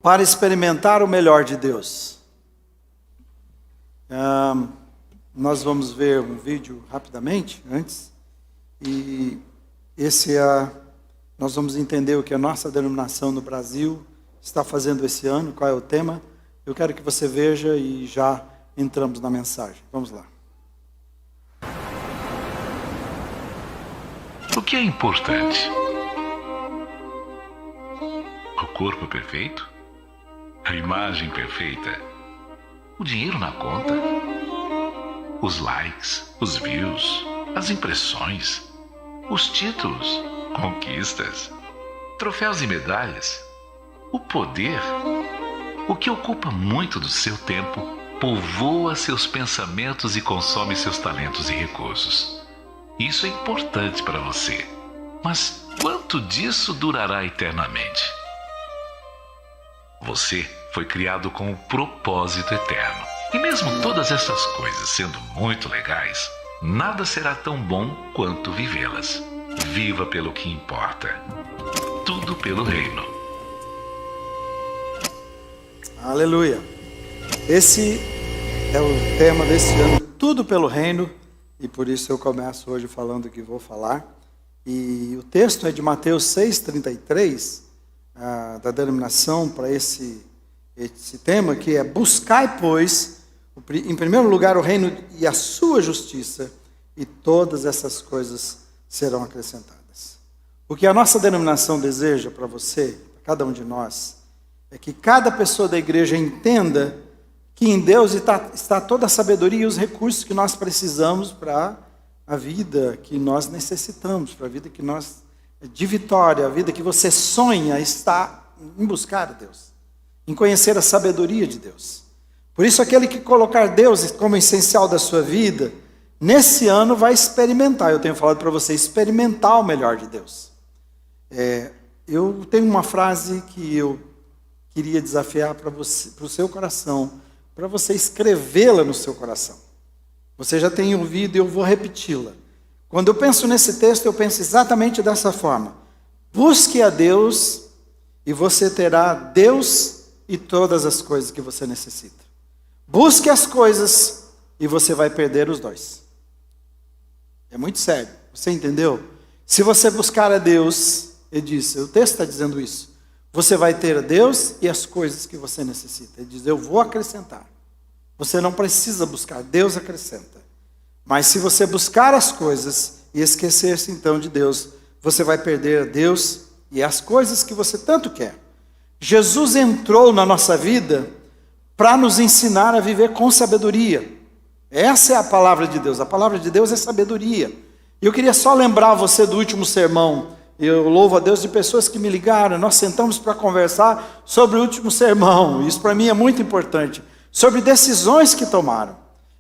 para experimentar o melhor de Deus. Nós vamos ver um vídeo rapidamente antes, e nós vamos entender o que a nossa denominação no Brasil está fazendo esse ano, qual é o tema. Eu quero que você veja e já entramos na mensagem. Vamos lá. O que é importante? O corpo perfeito? A imagem perfeita? O dinheiro na conta? Os likes, os views, as impressões, os títulos, conquistas, troféus e medalhas? O poder? O que ocupa muito do seu tempo, povoa seus pensamentos e consome seus talentos e recursos. Isso é importante para você, mas quanto disso durará eternamente? Você foi criado com um propósito eterno. E mesmo todas essas coisas sendo muito legais, nada será tão bom quanto vivê-las. Viva pelo que importa. Tudo pelo reino. Aleluia. Esse é o tema desse ano, tudo pelo reino. E por isso eu começo hoje falando o que vou falar. E o texto é de Mateus 6,33, da denominação para esse tema, que é: buscai, pois, em primeiro lugar o reino e a sua justiça, e todas essas coisas serão acrescentadas. O que a nossa denominação deseja para você, para cada um de nós, é que cada pessoa da igreja entenda que em Deus está toda a sabedoria e os recursos que nós precisamos para a vida que nós necessitamos, para a vida que nós, de vitória, a vida que você sonha, está em buscar a Deus, em conhecer a sabedoria de Deus. Por isso, aquele que colocar Deus como essencial da sua vida, nesse ano vai experimentar, eu tenho falado para você, experimentar o melhor de Deus. Eu tenho uma frase que eu queria desafiar para você, para o seu coração, para você escrevê-la no seu coração. Você já tem ouvido e eu vou repeti-la. Quando eu penso nesse texto, eu penso exatamente dessa forma: busque a Deus e você terá Deus e todas as coisas que você necessita. Busque as coisas e você vai perder os dois. É muito sério. Você entendeu? Se você buscar a Deus, ele diz, o texto está dizendo isso, você vai ter a Deus e as coisas que você necessita. Ele diz, eu vou acrescentar. Você não precisa buscar, Deus acrescenta. Mas se você buscar as coisas e esquecer-se então de Deus, você vai perder a Deus e as coisas que você tanto quer. Jesus entrou na nossa vida para nos ensinar a viver com sabedoria. Essa é a palavra de Deus. A palavra de Deus é sabedoria. E eu queria só lembrar você do último sermão. Eu louvo a Deus de pessoas que me ligaram. Nós sentamos para conversar sobre o último sermão. Isso para mim é muito importante. Sobre decisões que tomaram.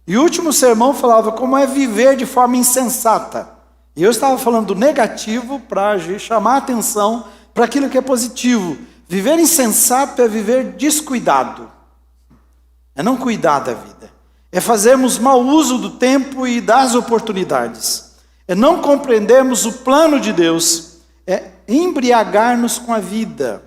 E o último sermão falava como é viver de forma insensata. E eu estava falando do negativo para chamar a atenção para aquilo que é positivo. Viver insensato é viver descuidado. É não cuidar da vida. É fazermos mau uso do tempo e das oportunidades. É não compreendermos o plano de Deus. É embriagar-nos com a vida.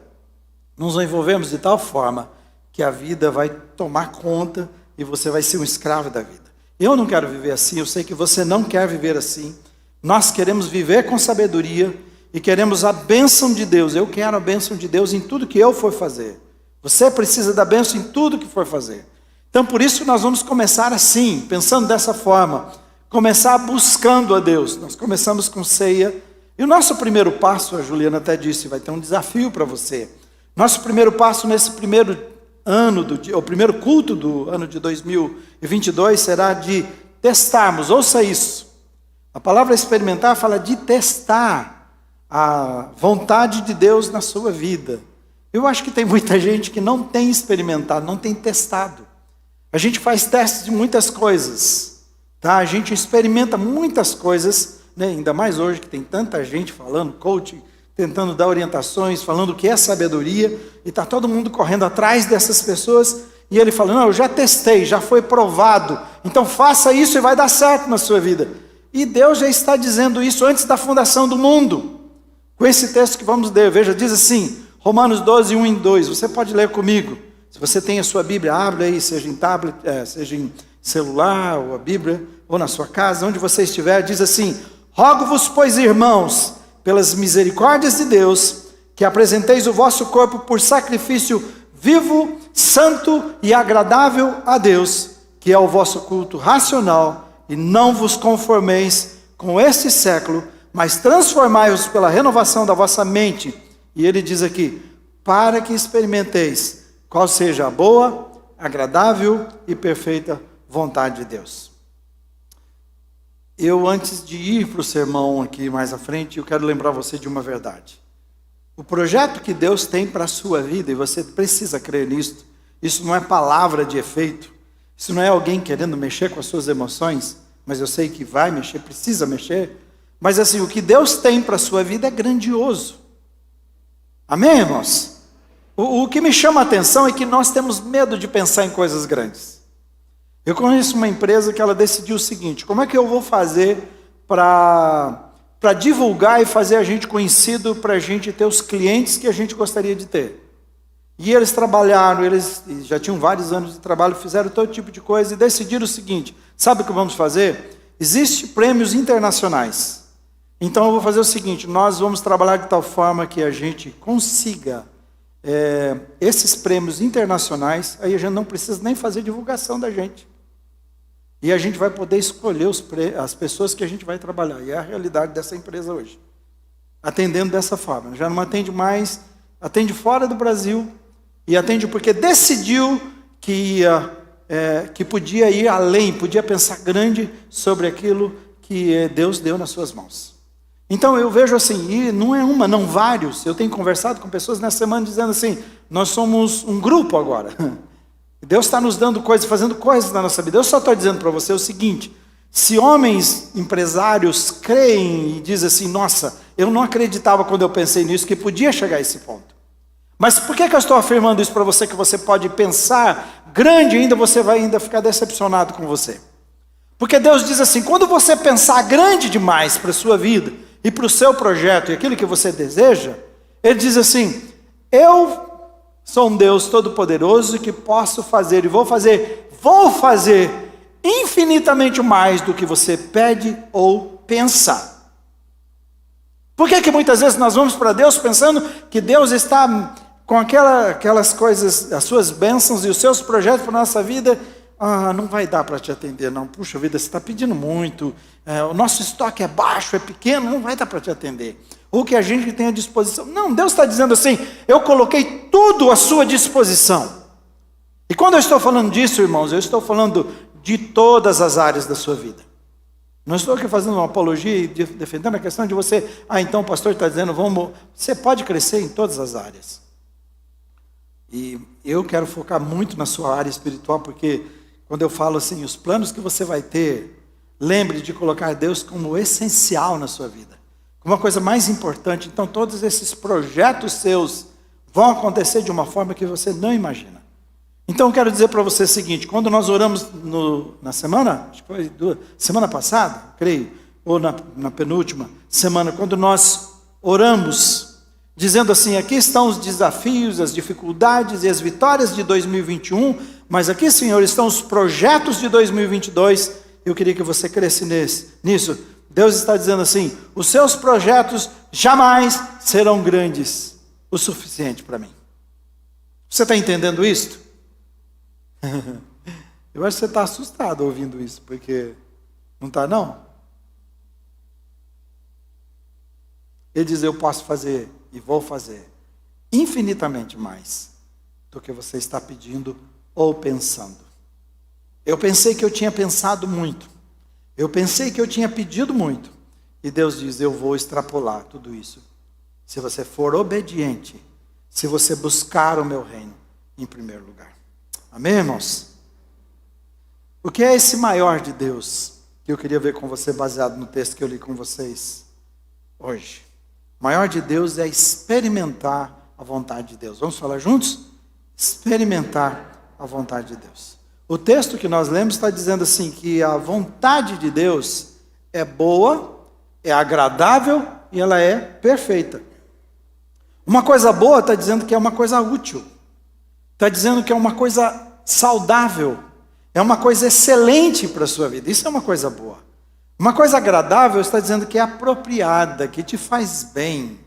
Nos envolvemos de tal forma que a vida vai tomar conta e você vai ser um escravo da vida. Eu não quero viver assim, eu sei que você não quer viver assim. Nós queremos viver com sabedoria e queremos a bênção de Deus. Eu quero a bênção de Deus em tudo que eu for fazer. Você precisa da bênção em tudo que for fazer. Então, por isso, nós vamos começar assim, pensando dessa forma. Começar buscando a Deus. Nós começamos com ceia. E o nosso primeiro passo, a Juliana até disse, vai ter um desafio para você. Nosso primeiro passo nesse primeiro ano, o primeiro culto do ano de 2022 será de testarmos. Ouça isso. A palavra experimentar fala de testar a vontade de Deus na sua vida. Eu acho que tem muita gente que não tem experimentado, não tem testado. A gente faz testes de muitas coisas, tá? A gente experimenta muitas coisas, né? Ainda mais hoje que tem tanta gente falando, coaching, tentando dar orientações, falando o que é sabedoria, e está todo mundo correndo atrás dessas pessoas, e ele fala, não, eu já testei, já foi provado, então faça isso e vai dar certo na sua vida. E Deus já está dizendo isso antes da fundação do mundo. Com esse texto que vamos ler, veja, diz assim, Romanos 12, 1 e 2. Você pode ler comigo. Se você tem a sua Bíblia, abre aí, seja em tablet, seja em celular, ou a Bíblia, ou na sua casa, onde você estiver, diz assim: rogo-vos, pois, irmãos, pelas misericórdias de Deus, que apresenteis o vosso corpo por sacrifício vivo, santo e agradável a Deus, que é o vosso culto racional, e não vos conformeis com este século, mas transformai-vos pela renovação da vossa mente. E ele diz aqui: para que experimenteis qual seja a boa, agradável e perfeita vontade de Deus. Eu, antes de ir para o sermão aqui mais à frente, eu quero lembrar você de uma verdade. O projeto que Deus tem para a sua vida, e você precisa crer nisso, isso não é palavra de efeito, isso não é alguém querendo mexer com as suas emoções, mas eu sei que vai mexer, precisa mexer, mas assim, o que Deus tem para a sua vida é grandioso. Amém, irmãos? O que me chama a atenção é que nós temos medo de pensar em coisas grandes. Eu conheço uma empresa que ela decidiu o seguinte: como é que eu vou fazer para divulgar e fazer a gente conhecido, para a gente ter os clientes que a gente gostaria de ter? E eles trabalharam, eles já tinham vários anos de trabalho, fizeram todo tipo de coisa e decidiram o seguinte: sabe o que vamos fazer? Existem prêmios internacionais. Então eu vou fazer o seguinte: nós vamos trabalhar de tal forma que a gente consiga esses prêmios internacionais, aí a gente não precisa nem fazer divulgação da gente. E a gente vai poder escolher as pessoas que a gente vai trabalhar. E é a realidade dessa empresa hoje. Atendendo dessa forma. Já não atende mais, atende fora do Brasil. E atende porque decidiu que podia ir além, podia pensar grande sobre aquilo que Deus deu nas suas mãos. Então eu vejo assim, e não é uma, não vários. Eu tenho conversado com pessoas nessa semana dizendo assim: nós somos um grupo agora. Deus está nos dando coisas, fazendo coisas na nossa vida. Eu só estou dizendo para você o seguinte: se homens empresários creem e dizem assim: nossa, eu não acreditava quando eu pensei nisso, que podia chegar a esse ponto. Mas por que eu estou afirmando isso para você, que você pode pensar grande ainda, você vai ainda ficar decepcionado com você? Porque Deus diz assim: quando você pensar grande demais para a sua vida, e para o seu projeto, e aquilo que você deseja, Ele diz assim: eu sou um Deus todo-poderoso que posso fazer, e vou fazer infinitamente mais do que você pede ou pensa. Por que muitas vezes nós vamos para Deus pensando que Deus está com aquelas coisas, as suas bênçãos e os seus projetos para a nossa vida? Não vai dar para te atender, não. Puxa vida, você está pedindo muito, o nosso estoque é baixo, é pequeno, não vai dar para te atender. Ou que a gente tem à disposição. Não, Deus está dizendo assim: eu coloquei tudo à sua disposição. E quando eu estou falando disso, irmãos, eu estou falando de todas as áreas da sua vida. Não estou aqui fazendo uma apologia e defendendo a questão de você, então o pastor está dizendo, você pode crescer em todas as áreas. E eu quero focar muito na sua área espiritual, porque quando eu falo assim, os planos que você vai ter, lembre de colocar Deus como essencial na sua vida, como uma coisa mais importante. Então todos esses projetos seus vão acontecer de uma forma que você não imagina. Então eu quero dizer para você o seguinte: quando nós oramos na semana, acho que foi semana passada, creio, ou na penúltima semana, quando nós oramos, dizendo assim: aqui estão os desafios, as dificuldades e as vitórias de 2021, mas aqui, Senhor, estão os projetos de 2022, eu queria que você cresce nisso. Deus está dizendo assim: os seus projetos jamais serão grandes o suficiente para mim. Você está entendendo isso? Eu acho que você está assustado ouvindo isso, porque não está, não? Ele diz: eu posso fazer e vou fazer infinitamente mais do que você está pedindo ou pensando. Eu pensei que eu tinha pensado muito, eu pensei que eu tinha pedido muito, e Deus diz: eu vou extrapolar tudo isso, se você for obediente, se você buscar o meu reino em primeiro lugar. Amém, irmãos? O que é esse maior de Deus que eu queria ver com você, baseado no texto que eu li com vocês hoje? O maior de Deus é experimentar a vontade de Deus. Vamos falar juntos? Experimentar a vontade de Deus. O texto que nós lemos está dizendo assim, que a vontade de Deus é boa, é agradável e ela é perfeita. Uma coisa boa está dizendo que é uma coisa útil. Está dizendo que é uma coisa saudável. É uma coisa excelente para a sua vida. Isso é uma coisa boa. Uma coisa agradável está dizendo que é apropriada, que te faz bem.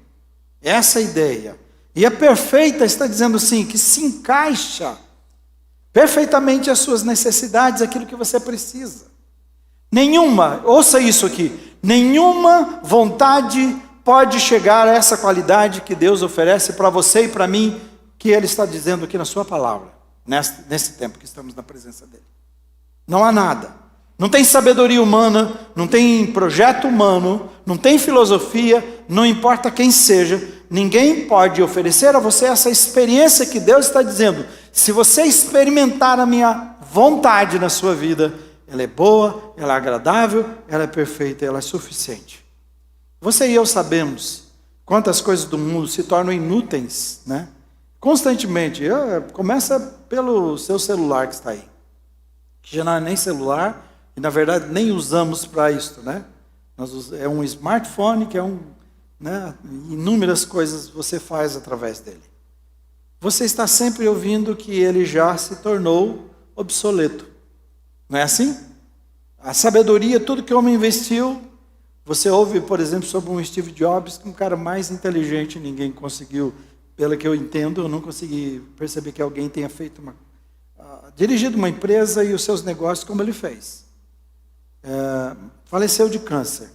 Essa é a ideia. E a perfeita está dizendo sim, que se encaixa perfeitamente às suas necessidades, aquilo que você precisa. Nenhuma, ouça isso aqui, nenhuma vontade pode chegar a essa qualidade que Deus oferece para você e para mim, que Ele está dizendo aqui na sua palavra, nesse tempo que estamos na presença dEle. Não há nada. Não tem sabedoria humana, não tem projeto humano, não tem filosofia, não importa quem seja, ninguém pode oferecer a você essa experiência que Deus está dizendo. Se você experimentar a minha vontade na sua vida, ela é boa, ela é agradável, ela é perfeita, ela é suficiente. Você e eu sabemos quantas coisas do mundo se tornam inúteis, né? Constantemente. Começa pelo seu celular que está aí, que já não é nem celular, e na verdade nem usamos para isso, né? É um smartphone que é inúmeras coisas você faz através dele. Você está sempre ouvindo que ele já se tornou obsoleto. Não é assim? A sabedoria, tudo que o homem investiu, você ouve, por exemplo, sobre um Steve Jobs, que é um cara mais inteligente, ninguém conseguiu, pelo que eu entendo, eu não consegui perceber que alguém tenha feito dirigido uma empresa e os seus negócios como ele fez. Faleceu de câncer.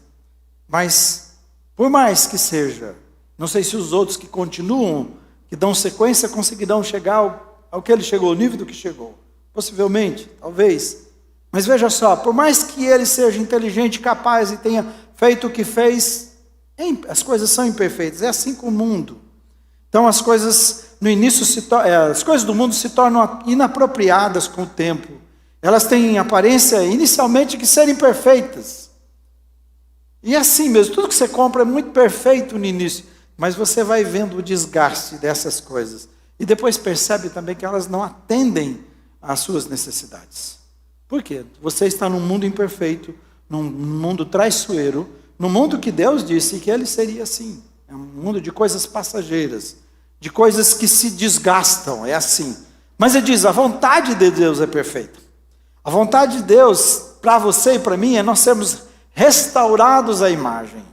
Mas, por mais que seja, não sei se os outros que continuam, que dão sequência, conseguirão chegar ao que ele chegou, ao nível do que chegou. Possivelmente, talvez. Mas veja só, por mais que ele seja inteligente, capaz e tenha feito o que fez, as coisas são imperfeitas. É assim com o mundo. Então as coisas no início as coisas do mundo se tornam inapropriadas com o tempo. Elas têm aparência inicialmente de serem perfeitas. E é assim mesmo, tudo que você compra é muito perfeito no início, mas você vai vendo o desgaste dessas coisas. E depois percebe também que elas não atendem às suas necessidades. Por quê? Você está num mundo imperfeito, num mundo traiçoeiro, num mundo que Deus disse que ele seria assim. É um mundo de coisas passageiras, de coisas que se desgastam, é assim. Mas ele diz, a vontade de Deus é perfeita. A vontade de Deus, para você e para mim, é nós sermos restaurados à imagem.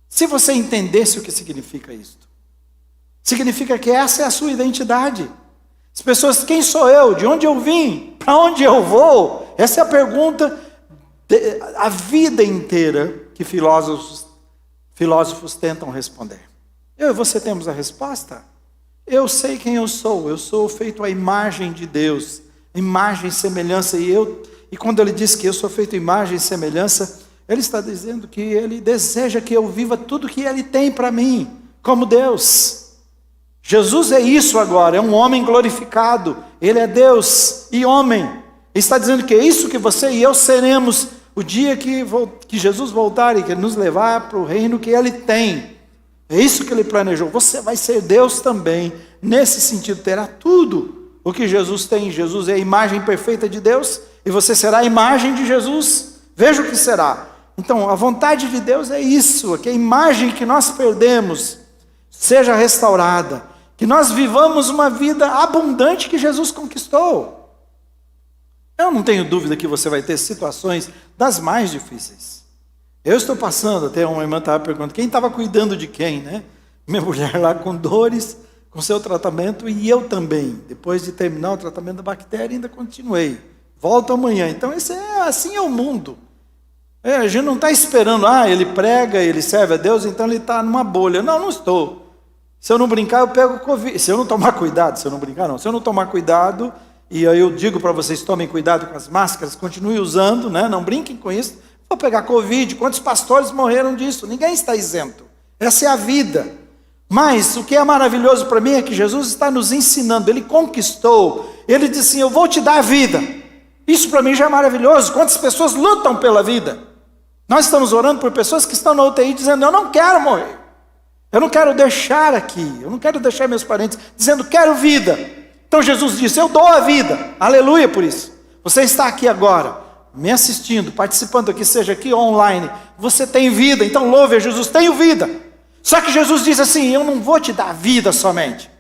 Se você entendesse o que significa isto, significa que essa é a sua identidade. As pessoas, quem sou eu? De onde eu vim? Para onde eu vou? Essa é a pergunta a vida inteira que filósofos tentam responder. Eu e você temos a resposta. Eu sei quem eu sou feito à imagem de Deus, imagem e semelhança, e quando ele diz que eu sou feito à imagem e semelhança, ele está dizendo que ele deseja que eu viva tudo que ele tem para mim, como Deus. Jesus é isso agora, é um homem glorificado, ele é Deus e homem. Ele está dizendo que é isso que você e eu seremos o dia que Jesus voltar e que nos levar para o reino que ele tem. É isso que ele planejou. Você vai ser Deus também, nesse sentido, terá tudo o que Jesus tem. Jesus é a imagem perfeita de Deus e você será a imagem de Jesus. Veja o que será. Então, a vontade de Deus é isso, que a imagem que nós perdemos seja restaurada, que nós vivamos uma vida abundante que Jesus conquistou. Eu não tenho dúvida que você vai ter situações das mais difíceis. Eu estou passando, até uma irmã estava perguntando, quem estava cuidando de quem, né? Minha mulher lá com dores, com seu tratamento, e eu também. Depois de terminar o tratamento da bactéria, ainda continuei. Volto amanhã. Então, assim é o mundo. A gente não está esperando, ele prega, ele serve a Deus, então ele está numa bolha. Não estou. Se eu não brincar, eu pego Covid. Se eu não tomar cuidado, se eu não tomar cuidado, e aí eu digo para vocês, tomem cuidado com as máscaras, continuem usando, né? Não brinquem com isso. Vou pegar Covid, quantos pastores morreram disso? Ninguém está isento. Essa é a vida. Mas o que é maravilhoso para mim é que Jesus está nos ensinando, ele conquistou, ele disse assim, eu vou te dar a vida. Isso para mim já é maravilhoso. Quantas pessoas lutam pela vida? Nós estamos orando por pessoas que estão na UTI dizendo, eu não quero morrer. Eu não quero deixar aqui, eu não quero deixar meus parentes, dizendo, quero vida. Então Jesus disse, eu dou a vida. Aleluia por isso. Você está aqui agora, me assistindo, participando aqui, seja aqui ou online. Você tem vida, então louve a Jesus, tenho vida. Só que Jesus diz assim: eu não vou te dar vida somente.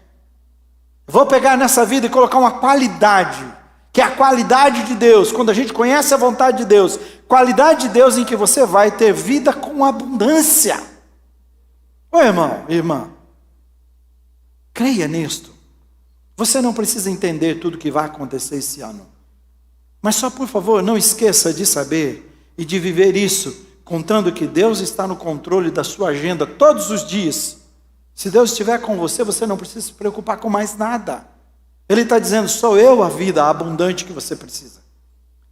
Eu vou pegar nessa vida e colocar uma qualidade, que é a qualidade de Deus. Quando a gente conhece a vontade de Deus, qualidade de Deus em que você vai ter vida com abundância. Ô irmão, irmã, creia nisto. Você não precisa entender tudo que vai acontecer esse ano. Mas só, por favor, não esqueça de saber e de viver isso, contando que Deus está no controle da sua agenda todos os dias. Se Deus estiver com você, você não precisa se preocupar com mais nada. Ele está dizendo: sou eu a vida abundante que você precisa.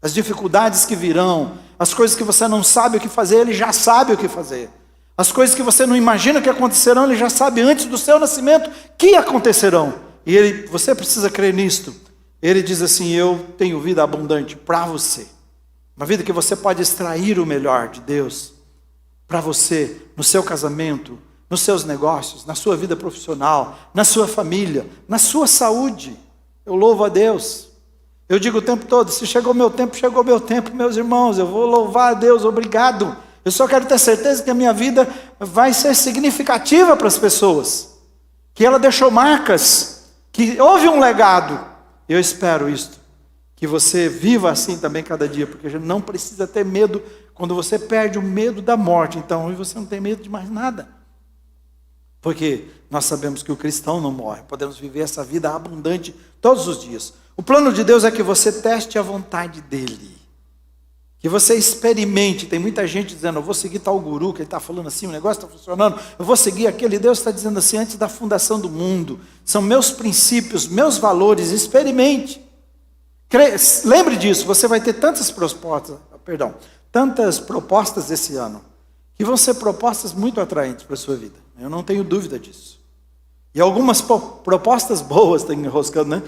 As dificuldades que virão, as coisas que você não sabe o que fazer, Ele já sabe o que fazer. As coisas que você não imagina que acontecerão, Ele já sabe antes do seu nascimento que acontecerão. E você precisa crer nisto. Ele diz assim: eu tenho vida abundante para você. Uma vida que você pode extrair o melhor de Deus para você, no seu casamento, nos seus negócios, na sua vida profissional, na sua família, na sua saúde. Eu louvo a Deus. Eu digo o tempo todo: se chegou meu tempo, meus irmãos, eu vou louvar a Deus, obrigado. Eu só quero ter certeza que a minha vida vai ser significativa para as pessoas, que ela deixou marcas, que houve um legado. Eu espero isto, que você viva assim também cada dia, porque a gente não precisa ter medo. Quando você perde o medo da morte, então você não tem medo de mais nada, porque nós sabemos que o cristão não morre. Podemos viver essa vida abundante todos os dias. O plano de Deus é que você teste a vontade dEle, que você experimente. Tem muita gente dizendo: eu vou seguir tal guru, que ele está falando assim, o negócio está funcionando, eu vou seguir aquele. Deus está dizendo assim: antes da fundação do mundo, são meus princípios, meus valores, experimente. Lembre disso. Você vai ter tantas propostas esse ano, que vão ser propostas muito atraentes para a sua vida. Eu não tenho dúvida disso. E algumas propostas boas, está enroscando, né?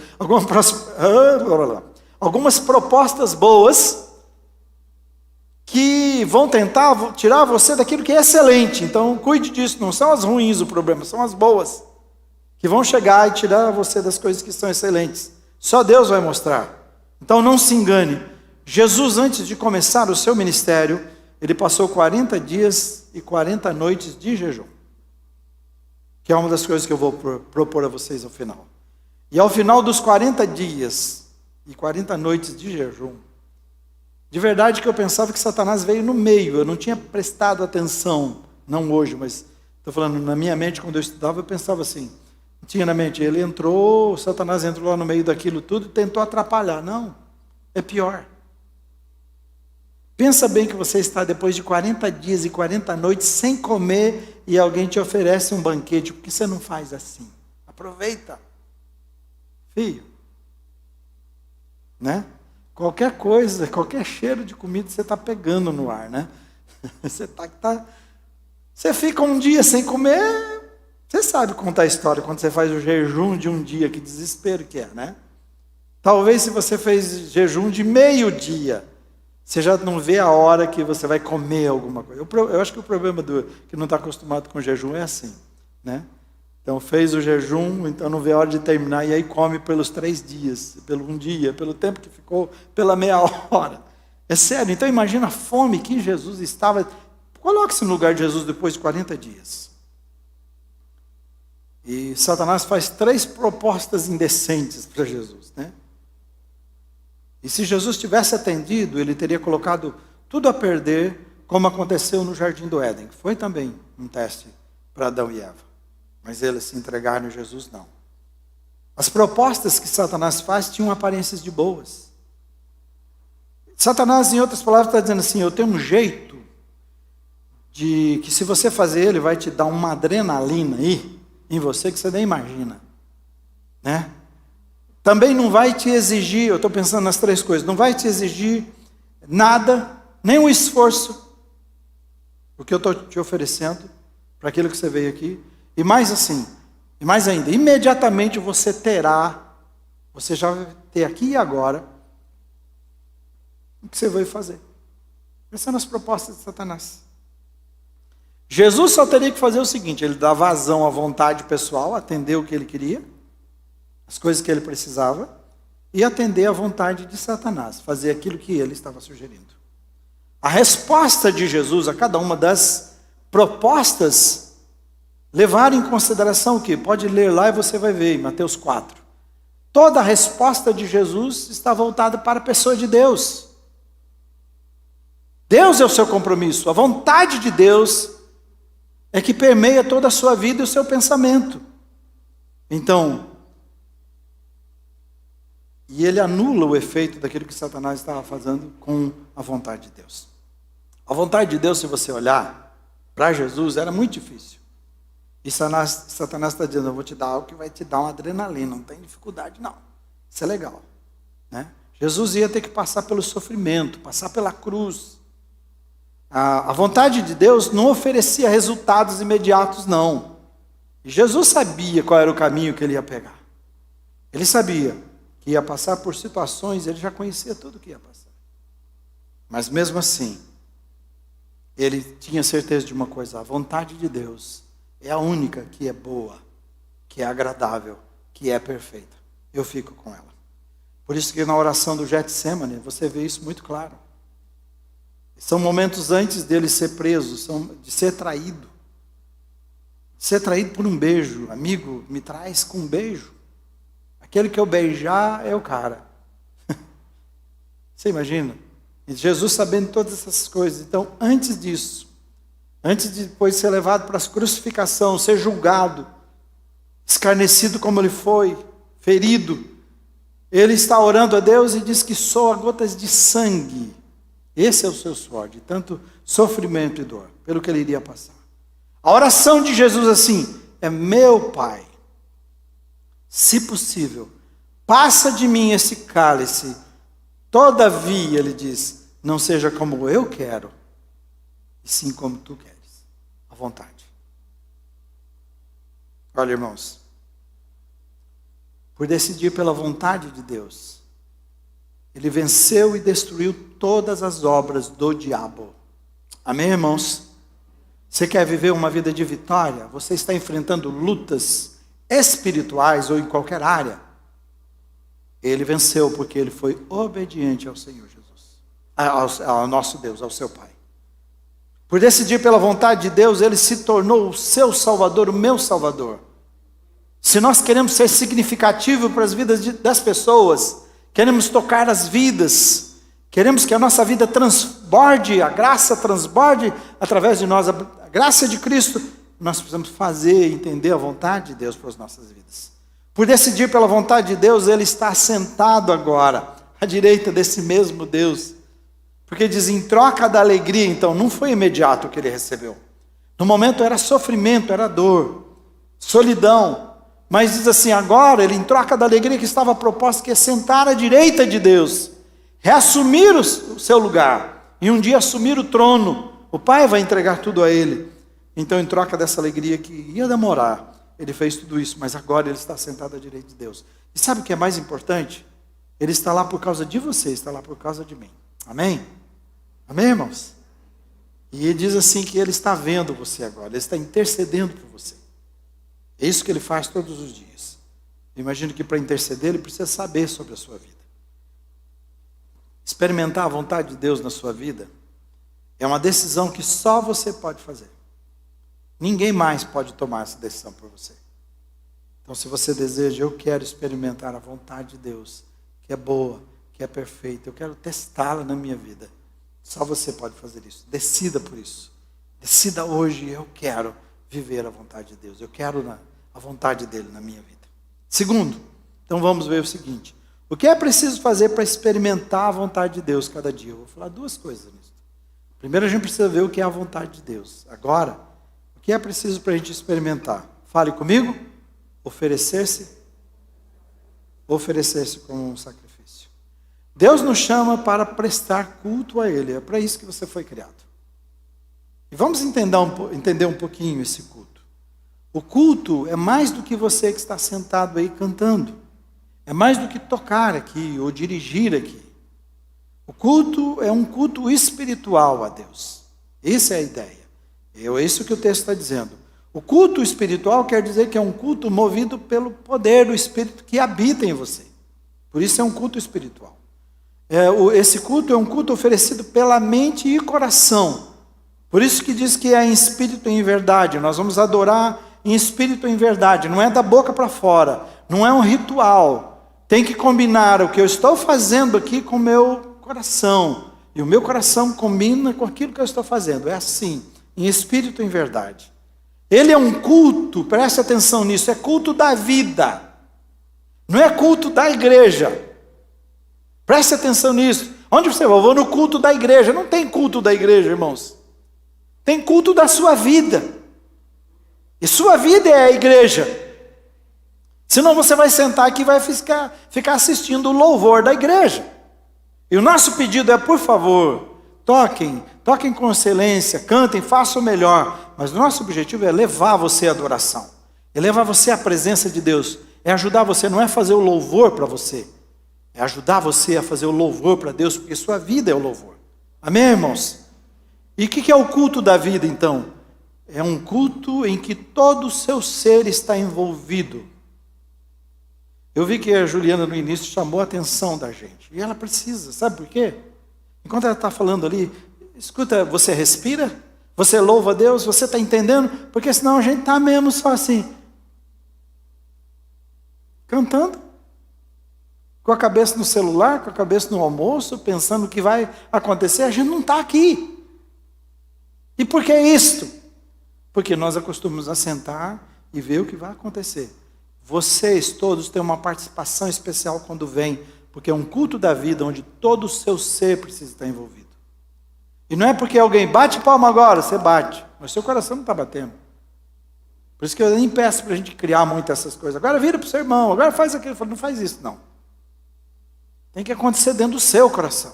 Algumas propostas boas que vão tentar tirar você daquilo que é excelente. Então cuide disso. Não são as ruins o problema, são as boas, que vão chegar e tirar você das coisas que são excelentes. Só Deus vai mostrar. Então não se engane. Jesus, antes de começar o seu ministério, ele passou 40 dias e 40 noites de jejum, que é uma das coisas que eu vou propor a vocês ao final. E ao final dos 40 dias e 40 noites de jejum, de verdade que eu pensava que Satanás veio no meio. Eu não tinha prestado atenção, não hoje, mas estou falando na minha mente. Quando eu estudava, eu pensava assim, tinha na mente: ele entrou, Satanás entrou lá no meio daquilo tudo e tentou atrapalhar. Não, é pior. Pensa bem que você está depois de 40 dias e 40 noites sem comer, e alguém te oferece um banquete. Por que você não faz assim? Aproveita, filho, né? Qualquer coisa, qualquer cheiro de comida você está pegando no ar, né? Você fica um dia sem comer. Você sabe contar a história quando você faz o jejum de um dia, que desespero que é, né? Talvez se você fez jejum de meio-dia, você já não vê a hora que você vai comer alguma coisa. Eu acho que o problema que não está acostumado com o jejum é assim, né? Então fez o jejum, então não vê a hora de terminar, e aí come pelos 3 dias, pelo um dia, pelo tempo que ficou, pela meia hora. É sério. Então imagina a fome que Jesus estava. Coloque-se no lugar de Jesus depois de 40 dias. E Satanás faz 3 propostas indecentes para Jesus, né? E se Jesus tivesse atendido, ele teria colocado tudo a perder, como aconteceu no Jardim do Éden, que foi também um teste para Adão e Eva. Mas eles se entregaram a Jesus, não. As propostas que Satanás faz tinham aparências de boas. Satanás, em outras palavras, está dizendo assim: eu tenho um jeito de que, se você fazer, ele vai te dar uma adrenalina aí em você que você nem imagina, né? Também não vai te exigir, eu estou pensando nas 3 coisas, não vai te exigir nada, nenhum esforço, o que eu estou te oferecendo, para aquilo que você veio aqui. E mais assim, e mais ainda, imediatamente você já vai ter aqui e agora, o que você veio fazer. Essas são as propostas de Satanás. Jesus só teria que fazer o seguinte: ele dá vazão à vontade pessoal, atender o que ele queria, as coisas que ele precisava, e atender à vontade de Satanás, fazer aquilo que ele estava sugerindo. A resposta de Jesus a cada uma das propostas levar em consideração o quê? Pode ler lá e você vai ver, em Mateus 4. Toda a resposta de Jesus está voltada para a pessoa de Deus. Deus é o seu compromisso. A vontade de Deus é que permeia toda a sua vida e o seu pensamento. Então, e ele anula o efeito daquilo que Satanás estava fazendo com a vontade de Deus. A vontade de Deus, se você olhar para Jesus, era muito difícil. E Satanás está dizendo, eu vou te dar algo que vai te dar uma adrenalina, não tem dificuldade não. Isso é legal, né? Jesus ia ter que passar pelo sofrimento, passar pela cruz. A vontade de Deus não oferecia resultados imediatos, não. E Jesus sabia qual era o caminho que ele ia pegar. Ele sabia que ia passar por situações, ele já conhecia tudo o que ia passar. Mas mesmo assim, ele tinha certeza de uma coisa, a vontade de Deus é a única que é boa, que é agradável, que é perfeita. Eu fico com ela. Por isso que na oração do Getsemane, você vê isso muito claro. São momentos antes dele ser preso, de ser traído. Ser traído por um beijo. Amigo, me traz com um beijo. Aquele que eu beijar é o cara. Você imagina? E Jesus sabendo todas essas coisas. Então, antes disso, antes de depois ser levado para a crucificação, ser julgado, escarnecido como ele foi, ferido, ele está orando a Deus e diz que soa gotas de sangue. Esse é o seu suor, de tanto sofrimento e dor, pelo que ele iria passar. A oração de Jesus assim, é meu Pai, se possível, passa de mim esse cálice, todavia, ele diz, não seja como eu quero, e sim como tu queres, à vontade. Olha, irmãos, por decidir pela vontade de Deus, ele venceu e destruiu todas as obras do diabo. Amém, irmãos? Você quer viver uma vida de vitória? Você está enfrentando lutas espirituais ou em qualquer área? Ele venceu porque ele foi obediente ao Senhor Jesus, ao nosso Deus, ao seu Pai. Por decidir pela vontade de Deus, ele se tornou o seu Salvador, o meu Salvador. Se nós queremos ser significativos para as vidas das pessoas, queremos tocar as vidas, queremos que a nossa vida transborde, a graça transborde através de nós, a graça de Cristo, nós precisamos fazer e entender a vontade de Deus para as nossas vidas. Por decidir pela vontade de Deus, ele está sentado agora, à direita desse mesmo Deus. Porque diz, em troca da alegria, então, não foi imediato o que ele recebeu. No momento era sofrimento, era dor, solidão. Mas diz assim, agora, ele em troca da alegria que estava proposta, que é sentar à direita de Deus, reassumir o seu lugar, e um dia assumir o trono. O Pai vai entregar tudo a ele. Então, em troca dessa alegria que ia demorar, ele fez tudo isso, mas agora ele está sentado à direita de Deus. E sabe o que é mais importante? Ele está lá por causa de você, está lá por causa de mim. Amém? Amém, irmãos? E ele diz assim que ele está vendo você agora, ele está intercedendo por você. É isso que ele faz todos os dias. Eu imagino que para interceder ele precisa saber sobre a sua vida. Experimentar a vontade de Deus na sua vida é uma decisão que só você pode fazer. Ninguém mais pode tomar essa decisão por você. Então, se você deseja, eu quero experimentar a vontade de Deus, que é boa, que é perfeita, eu quero testá-la na minha vida. Só você pode fazer isso. Decida por isso. Decida hoje, eu quero viver a vontade de Deus. Eu quero a vontade dele na minha vida. Segundo, então vamos ver o seguinte. O que é preciso fazer para experimentar a vontade de Deus cada dia? Eu vou falar duas coisas nisso. Primeiro a gente precisa ver o que é a vontade de Deus. Agora, o que é preciso para a gente experimentar? Fale comigo. Oferecer-se como um sacrifício. Deus nos chama para prestar culto a Ele. É para isso que você foi criado. E vamos entender um pouquinho esse culto. O culto é mais do que você que está sentado aí cantando. É mais do que tocar aqui ou dirigir aqui. O culto é um culto espiritual a Deus. Essa é a ideia. É isso que o texto está dizendo. O culto espiritual quer dizer que é um culto movido pelo poder do Espírito que habita em você. Por isso é um culto espiritual. Esse culto é um culto oferecido pela mente e coração. Por isso que diz que é em espírito e em verdade. Nós vamos adorar em espírito e em verdade. Não é da boca para fora, não é um ritual. Tem que combinar o que eu estou fazendo aqui com o meu coração. E o meu coração combina com aquilo que eu estou fazendo. É assim, em espírito e em verdade. Ele é um culto, preste atenção nisso, é culto da vida. Não é culto da igreja. Preste atenção nisso. Onde você vai? Eu vou no culto da igreja. Não tem culto da igreja, irmãos. Tem culto da sua vida. E sua vida é a igreja. Senão você vai sentar aqui e vai ficar assistindo o louvor da igreja. E o nosso pedido é, por favor, toquem com excelência, cantem, façam o melhor. Mas o nosso objetivo é levar você à adoração. É levar você à presença de Deus. É ajudar você, não é fazer o louvor para você. É ajudar você a fazer o louvor para Deus, porque sua vida é o louvor. Amém, irmãos? E o que é o culto da vida, então? É um culto em que todo o seu ser está envolvido. Eu vi que a Juliana, no início, chamou a atenção da gente. E ela precisa, sabe por quê? Enquanto ela está falando ali, escuta, você respira? Você louva a Deus? Você está entendendo? Porque senão a gente está mesmo só assim, cantando. Com a cabeça no celular, com a cabeça no almoço, pensando o que vai acontecer, a gente não está aqui. E por que isto? Porque nós acostumamos a sentar e ver o que vai acontecer. Vocês todos têm uma participação especial quando vêm, porque é um culto da vida onde todo o seu ser precisa estar envolvido. E não é porque alguém bate palma agora, você bate, mas seu coração não está batendo. Por isso que eu nem peço para a gente criar muito essas coisas. Agora vira para o seu irmão, agora faz aquilo. Eu falo, não faz isso, não. Tem que acontecer dentro do seu coração.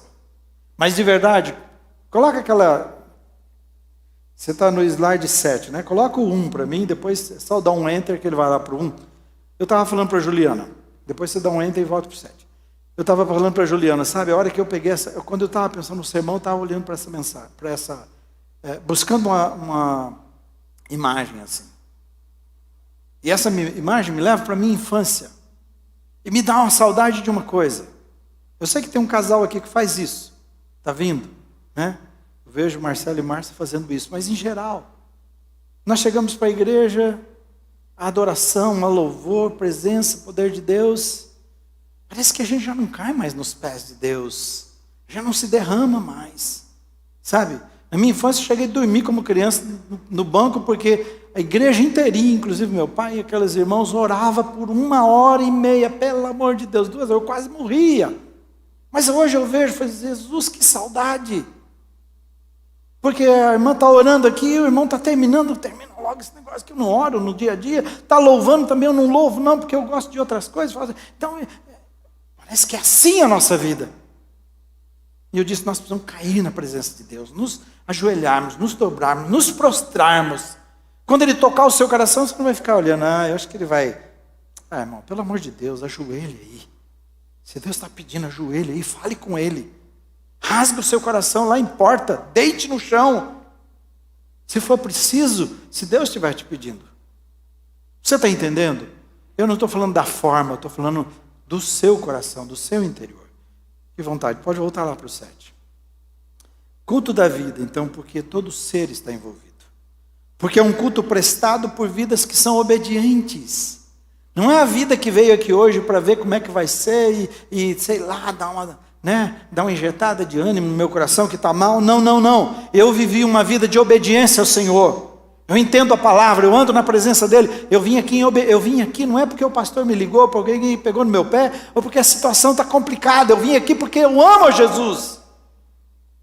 Mas de verdade, coloca aquela... Você está no slide 7, né? Coloca o 1 para mim, depois é só dá um enter que ele vai lá para o 1. Eu estava falando para a Juliana, depois você dá um enter e volta para o 7. Eu estava falando para a Juliana, sabe, a hora que eu peguei quando eu estava pensando no sermão, eu estava olhando para essa mensagem, buscando uma imagem assim. E essa imagem me leva para a minha infância. E me dá uma saudade de uma coisa. Eu sei que tem um casal aqui que faz isso. Está vindo, né? Eu vejo Marcelo e Márcia fazendo isso. Mas em geral, nós chegamos para a igreja, a adoração, a louvor, presença, poder de Deus. Parece que a gente já não cai mais nos pés de Deus. Já não se derrama mais. Sabe? Na minha infância eu cheguei a dormir como criança no banco, porque a igreja inteirinha, inclusive meu pai e aqueles irmãos, orava por 1h30, pelo amor de Deus, 2 horas, eu quase morria. Mas hoje eu vejo, falei, Jesus, que saudade. Porque a irmã está orando aqui, o irmão está termina logo esse negócio que eu não oro no dia a dia. Está louvando também, eu não louvo não, porque eu gosto de outras coisas. Então, parece que é assim a nossa vida. E eu disse, nós precisamos cair na presença de Deus, nos ajoelharmos, nos dobrarmos, nos prostrarmos. Quando Ele tocar o seu coração, você não vai ficar olhando, eu acho que Ele vai... irmão, pelo amor de Deus, ajoelhe aí. Se Deus está pedindo, ajoelhe aí, fale com Ele. Rasgue o seu coração lá, importa, deite no chão. Se for preciso, se Deus estiver te pedindo. Você está entendendo? Eu não estou falando da forma, eu estou falando do seu coração, do seu interior. Que vontade, pode voltar lá para o 7. Culto da vida, então, porque todo ser está envolvido. Porque é um culto prestado por vidas que são obedientes. Não é a vida que veio aqui hoje para ver como é que vai ser e sei lá, dar uma injetada de ânimo no meu coração que está mal. Não. Eu vivi uma vida de obediência ao Senhor. Eu entendo a palavra, eu ando na presença dEle. Eu vim aqui não é porque o pastor me ligou, porque alguém pegou no meu pé, ou porque a situação está complicada. Eu vim aqui porque eu amo a Jesus.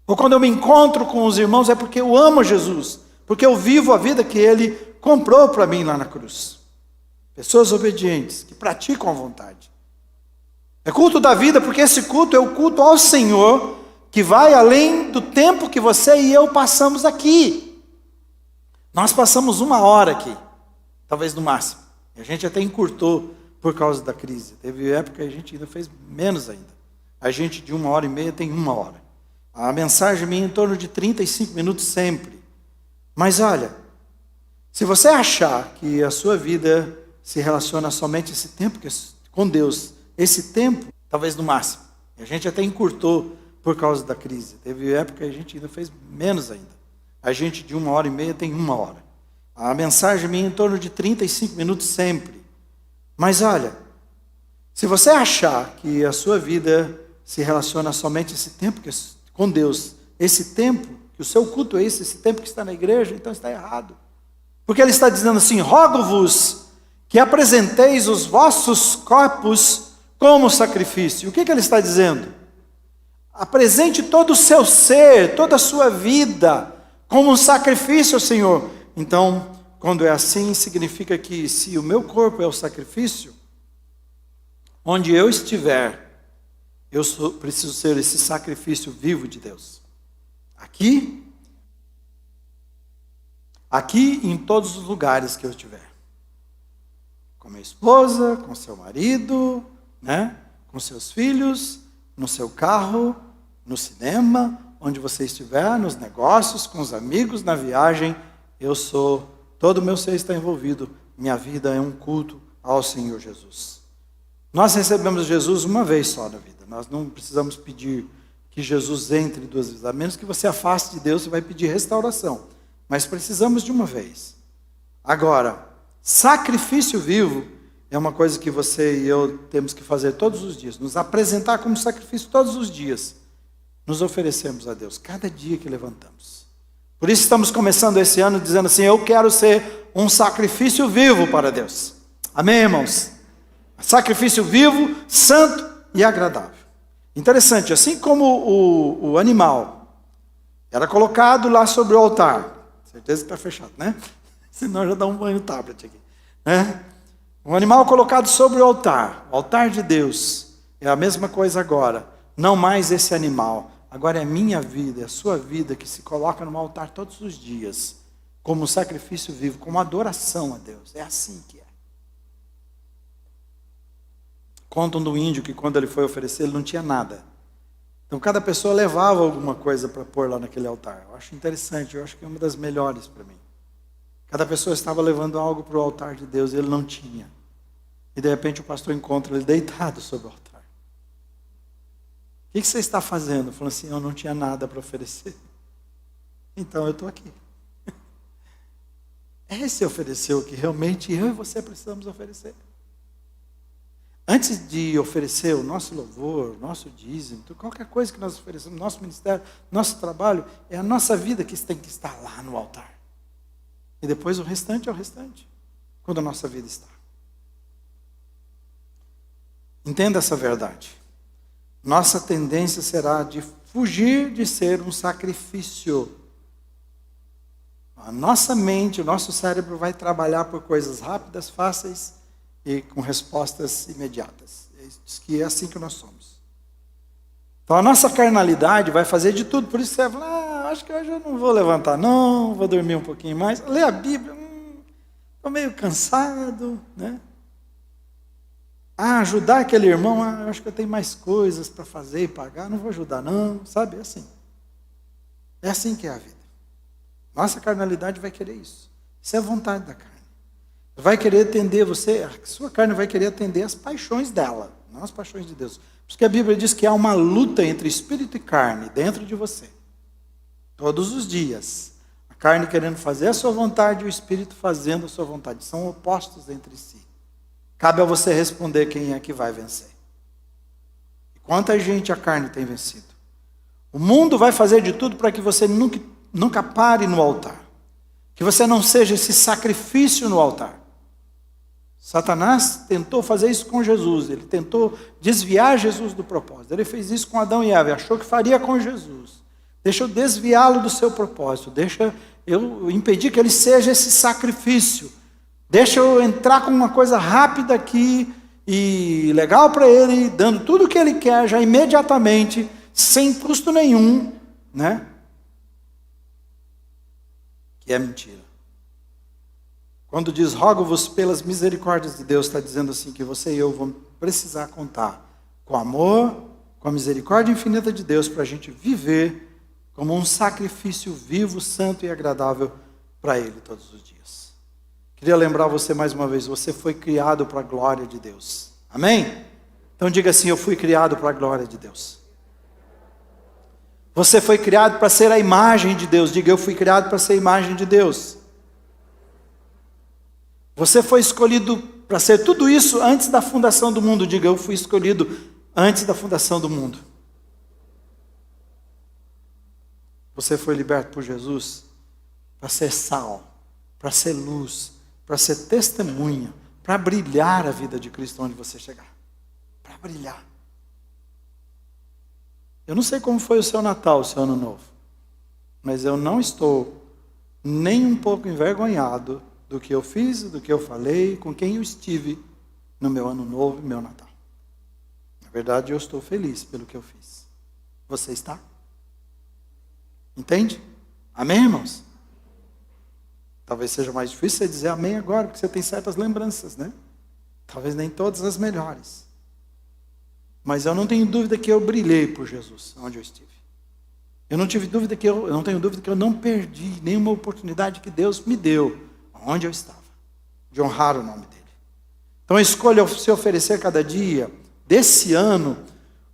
Ou quando eu me encontro com os irmãos, é porque eu amo a Jesus. Porque eu vivo a vida que Ele comprou para mim lá na cruz. Pessoas obedientes, que praticam a vontade. É culto da vida, porque esse culto é o culto ao Senhor, que vai além do tempo que você e eu passamos aqui. Nós passamos 1 hora aqui, talvez no máximo. E a gente até encurtou por causa da crise. Teve época que a gente ainda fez menos ainda. A gente de 1h30 tem 1 hora. A mensagem minha é em torno de 35 minutos sempre. Mas olha, se você achar que a sua vida se relaciona somente esse tempo com Deus, esse tempo, talvez no máximo. E a gente até encurtou por causa da crise. Teve época que a gente ainda fez menos ainda. A gente de 1h30 tem 1 hora. A mensagem minha é em torno de 35 minutos sempre. Mas olha, se você achar que a sua vida se relaciona somente esse tempo com Deus, esse tempo, que o seu culto é esse tempo que está na igreja, então está errado. Porque ele está dizendo assim: rogo-vos que apresenteis os vossos corpos como sacrifício. O que ele está dizendo? Apresente todo o seu ser, toda a sua vida, como um sacrifício ao Senhor. Então, quando é assim, significa que se o meu corpo é o sacrifício, onde eu estiver, preciso ser esse sacrifício vivo de Deus. Aqui e em todos os lugares que eu estiver. Com minha esposa, com seu marido, com seus filhos, no seu carro, no cinema, onde você estiver, nos negócios, com os amigos, na viagem, todo o meu ser está envolvido. Minha vida é um culto ao Senhor Jesus. Nós recebemos Jesus uma vez só na vida. Nós não precisamos pedir que Jesus entre 2 vezes. A menos que você afaste de Deus, você vai pedir restauração. Mas precisamos de uma vez. Agora, sacrifício vivo é uma coisa que você e eu temos que fazer todos os dias. Nos apresentar como sacrifício todos os dias. Nos oferecemos a Deus, cada dia que levantamos. Por isso estamos começando esse ano dizendo assim: eu quero ser um sacrifício vivo para Deus. Amém, irmãos? Sacrifício vivo, santo e agradável. Interessante, assim como o animal era colocado lá sobre o altar. Certeza que está fechado, né? Senão já dá um banho no tablet aqui. Um animal colocado sobre o altar de Deus. É a mesma coisa agora. Não mais esse animal. Agora é a minha vida, é a sua vida que se coloca no altar todos os dias, como um sacrifício vivo, como adoração a Deus. É assim que é. Contam do índio que quando ele foi oferecer, ele não tinha nada. Então cada pessoa levava alguma coisa para pôr lá naquele altar. Eu acho interessante, eu acho que é uma das melhores para mim. Cada pessoa estava levando algo para o altar de Deus e ele não tinha. E de repente o pastor encontra ele deitado sobre o altar. O que você está fazendo? Falando assim: eu não tinha nada para oferecer. Então eu estou aqui. Esse ofereceu o que realmente eu e você precisamos oferecer. Antes de oferecer o nosso louvor, o nosso dízimo, qualquer coisa que nós oferecemos, nosso ministério, nosso trabalho, é a nossa vida que tem que estar lá no altar. E depois o restante é o restante, quando a nossa vida está. Entenda essa verdade. Nossa tendência será de fugir de ser um sacrifício. A nossa mente, o nosso cérebro vai trabalhar por coisas rápidas, fáceis e com respostas imediatas. Diz que é assim que nós somos. Então a nossa carnalidade vai fazer de tudo. Por isso você vai falar: acho que hoje eu não vou levantar, não, vou dormir um pouquinho mais. Ler a Bíblia, estou meio cansado, né? Ajudar aquele irmão, eu acho que eu tenho mais coisas para fazer e pagar, não vou ajudar não, sabe? É assim. É assim que é a vida. Nossa carnalidade vai querer isso. Isso é a vontade da carne. Vai querer atender você, a sua carne vai querer atender as paixões dela, não as paixões de Deus. Por isso que a Bíblia diz que há uma luta entre espírito e carne dentro de você. Todos os dias. A carne querendo fazer a sua vontade e o espírito fazendo a sua vontade. São opostos entre si. Cabe a você responder quem é que vai vencer. E quanta gente a carne tem vencido. O mundo vai fazer de tudo para que você nunca pare no altar. Que você não seja esse sacrifício no altar. Satanás tentou fazer isso com Jesus. Ele tentou desviar Jesus do propósito. Ele fez isso com Adão e Eva. Achou que faria com Jesus. Deixa eu desviá-lo do seu propósito. Deixa eu impedir que ele seja esse sacrifício. Deixa eu entrar com uma coisa rápida aqui e legal para ele, dando tudo o que ele quer já imediatamente, sem custo nenhum, né? Que é mentira. Quando diz rogo-vos pelas misericórdias de Deus, está dizendo assim que você e eu vamos precisar contar com o amor, com a misericórdia infinita de Deus para a gente viver como um sacrifício vivo, santo e agradável para Ele todos os dias. Queria lembrar você mais uma vez, você foi criado para a glória de Deus. Amém? Então diga assim: eu fui criado para a glória de Deus. Você foi criado para ser a imagem de Deus. Diga: eu fui criado para ser a imagem de Deus. Você foi escolhido para ser tudo isso antes da fundação do mundo. Diga, eu fui escolhido antes da fundação do mundo. Você foi liberto por Jesus para ser sal, para ser luz, para ser testemunha, para brilhar a vida de Cristo onde você chegar. Para brilhar. Eu não sei como foi o seu Natal, o seu Ano Novo, mas eu não estou nem um pouco envergonhado do que eu fiz, do que eu falei, com quem eu estive no meu Ano Novo e meu Natal. Na verdade, eu estou feliz pelo que eu fiz. Você está? Entende? Amém, irmãos? Talvez seja mais difícil você dizer amém agora, porque você tem certas lembranças, né? Talvez nem todas as melhores. Mas eu não tenho dúvida que eu brilhei por Jesus, onde eu estive. Eu não tenho dúvida que eu não perdi nenhuma oportunidade que Deus me deu, onde eu estava, de honrar o nome dele. Então escolha se oferecer cada dia desse ano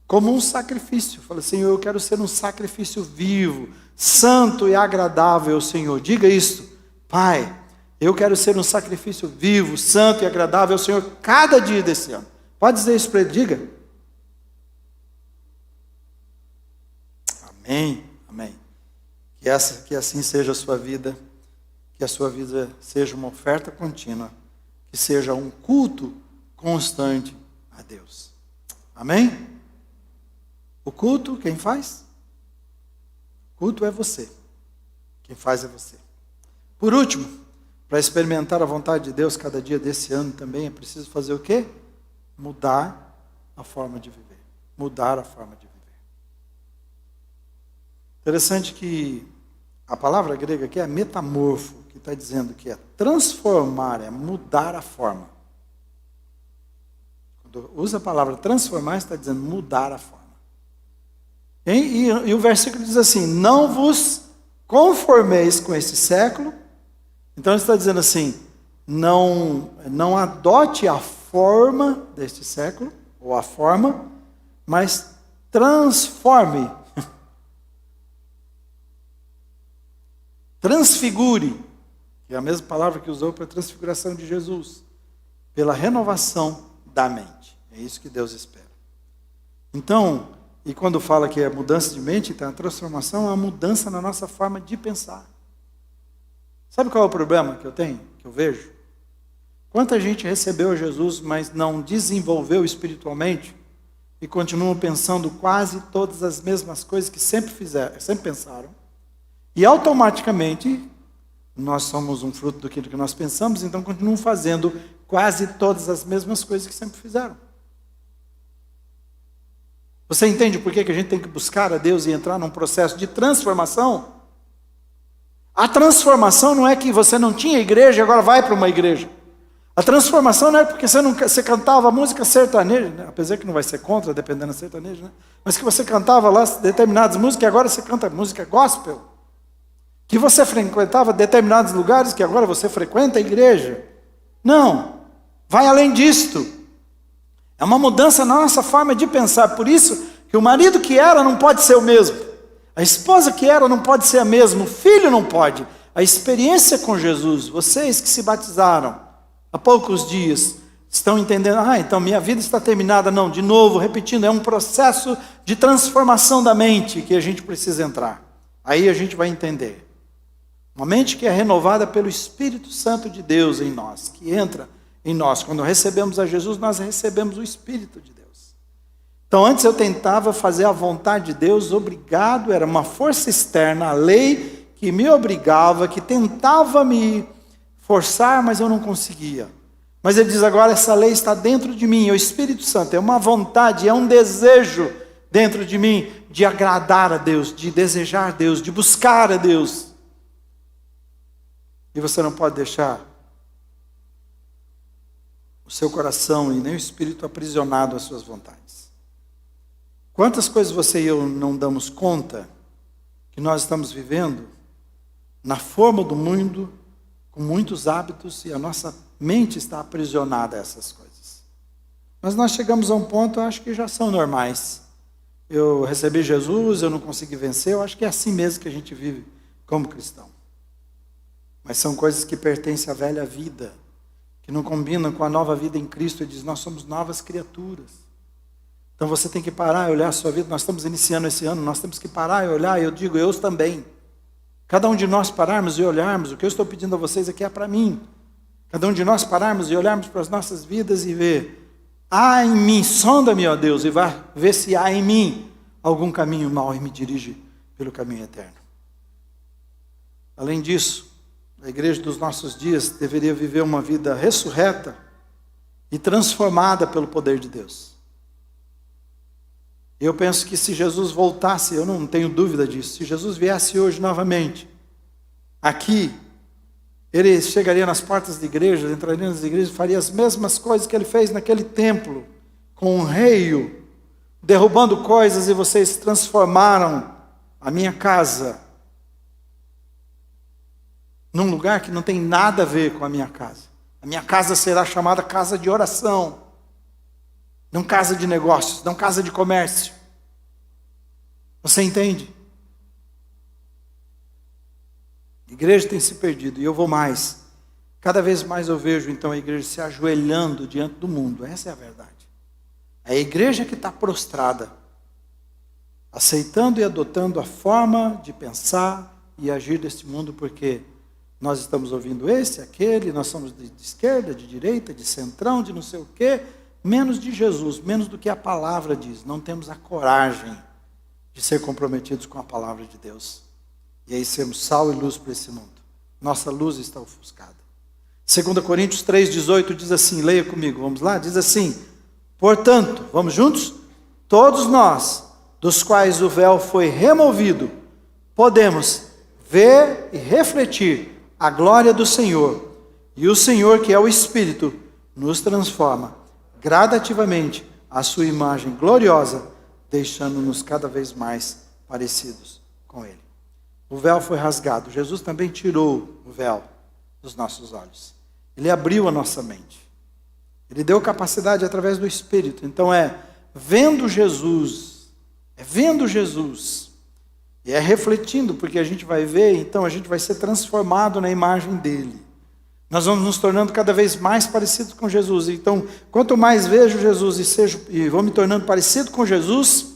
como um sacrifício. Fala, Senhor, eu quero ser um sacrifício vivo, santo e agradável ao Senhor. Diga isso, Pai, eu quero ser um sacrifício vivo, santo e agradável ao Senhor cada dia desse ano. Pode dizer isso para ele, diga. Amém, amém. Que assim seja a sua vida, que a sua vida seja uma oferta contínua, que seja um culto constante a Deus. Amém? O culto, quem faz? O culto é você. Quem faz é você. Por último, para experimentar a vontade de Deus cada dia desse ano também, é preciso fazer o quê? Mudar a forma de viver. Mudar a forma de viver. Interessante que a palavra grega aqui é metamorfo, que está dizendo que é transformar, é mudar a forma. Quando usa a palavra transformar, está dizendo mudar a forma. E o versículo diz assim, não vos conformeis com este século. Então ele está dizendo assim, não adote a forma deste século, ou a forma, mas transforme. Transfigure, que é a mesma palavra que usou para a transfiguração de Jesus, pela renovação da mente. É isso que Deus espera. Então, e quando fala que é mudança de mente, então a transformação é uma mudança na nossa forma de pensar. Sabe qual é o problema que eu tenho, que eu vejo? Quanta gente recebeu Jesus, mas não desenvolveu espiritualmente e continuam pensando quase todas as mesmas coisas que sempre pensaram. E automaticamente, nós somos um fruto daquilo que nós pensamos, então continuam fazendo quase todas as mesmas coisas que sempre fizeram. Você entende por que a gente tem que buscar a Deus e entrar num processo de transformação? A transformação não é que você não tinha igreja e agora vai para uma igreja. A transformação não é porque você cantava música sertaneja, né? Apesar que não vai ser contra, dependendo da sertaneja, né? Mas que você cantava lá determinadas músicas e agora você canta música gospel. Que você frequentava determinados lugares que agora você frequenta a igreja. Não, vai além disto. É uma mudança na nossa forma de pensar. Por isso que o marido que era não pode ser o mesmo. A esposa que era não pode ser a mesma. O filho não pode. A experiência com Jesus, vocês que se batizaram há poucos dias, estão entendendo, então minha vida está terminada. Não, de novo, repetindo, é um processo de transformação da mente que a gente precisa entrar. Aí a gente vai entender. Uma mente que é renovada pelo Espírito Santo de Deus em nós, que entra em nós. Quando recebemos a Jesus, nós recebemos o Espírito de Deus. Então, antes eu tentava fazer a vontade de Deus, obrigado, era uma força externa, a lei que me obrigava, que tentava me forçar, mas eu não conseguia. Mas ele diz agora, essa lei está dentro de mim, é o Espírito Santo, é uma vontade, é um desejo dentro de mim, de agradar a Deus, de desejar a Deus, de buscar a Deus. E você não pode deixar o seu coração e nem o espírito aprisionado às suas vontades. Quantas coisas você e eu não damos conta que nós estamos vivendo na forma do mundo, com muitos hábitos, e a nossa mente está aprisionada a essas coisas. Mas nós chegamos a um ponto, eu acho que já são normais. Eu recebi Jesus, eu não consegui vencer, eu acho que é assim mesmo que a gente vive como cristão. Mas são coisas que pertencem à velha vida. que não combinam com a nova vida em Cristo. Ele diz, nós somos novas criaturas. Então você tem que parar e olhar a sua vida. Nós estamos iniciando esse ano, nós temos que parar e olhar. Eu digo, eu também. Cada um de nós pararmos e olharmos, o que eu estou pedindo a vocês aqui é para mim. Cada um de nós pararmos e olharmos para as nossas vidas e ver, há em mim, sonda-me, ó Deus, e vai ver se há em mim algum caminho mau e me dirige pelo caminho eterno. Além disso, a igreja dos nossos dias deveria viver uma vida ressurreta e transformada pelo poder de Deus. Eu penso que se Jesus voltasse, eu não tenho dúvida disso, se Jesus viesse hoje novamente, aqui, ele chegaria nas portas de igrejas, entraria nas igrejas, faria as mesmas coisas que ele fez naquele templo, com um rei, derrubando coisas, e vocês transformaram a minha casa num lugar que não tem nada a ver com a minha casa. A minha casa será chamada casa de oração, não casa de negócios, não casa de comércio. Você entende? A igreja tem se perdido, e eu vou mais. Cada vez mais eu vejo então a igreja se ajoelhando diante do mundo. Essa é a verdade. É a igreja que está prostrada, aceitando e adotando a forma de pensar e agir deste mundo, porque nós estamos ouvindo esse, aquele, nós somos de esquerda, de direita, de centrão, de não sei o quê, menos de Jesus, menos do que a palavra diz. Não temos a coragem de ser comprometidos com a palavra de Deus. E aí sermos sal e luz para esse mundo. Nossa luz está ofuscada. 2 Coríntios 3,18 diz assim, leia comigo, vamos lá? Diz assim, portanto, vamos juntos? Todos nós, dos quais o véu foi removido, podemos ver e refletir a glória do Senhor. E o Senhor, que é o Espírito, nos transforma gradativamente à sua imagem gloriosa, deixando-nos cada vez mais parecidos com Ele. O véu foi rasgado. Jesus também tirou o véu dos nossos olhos. Ele abriu a nossa mente. Ele deu capacidade através do Espírito. Então vendo Jesus. É vendo Jesus. E é refletindo, porque a gente vai ver, então a gente vai ser transformado na imagem dele. Nós vamos nos tornando cada vez mais parecidos com Jesus. Então, quanto mais vejo Jesus e vou me tornando parecido com Jesus,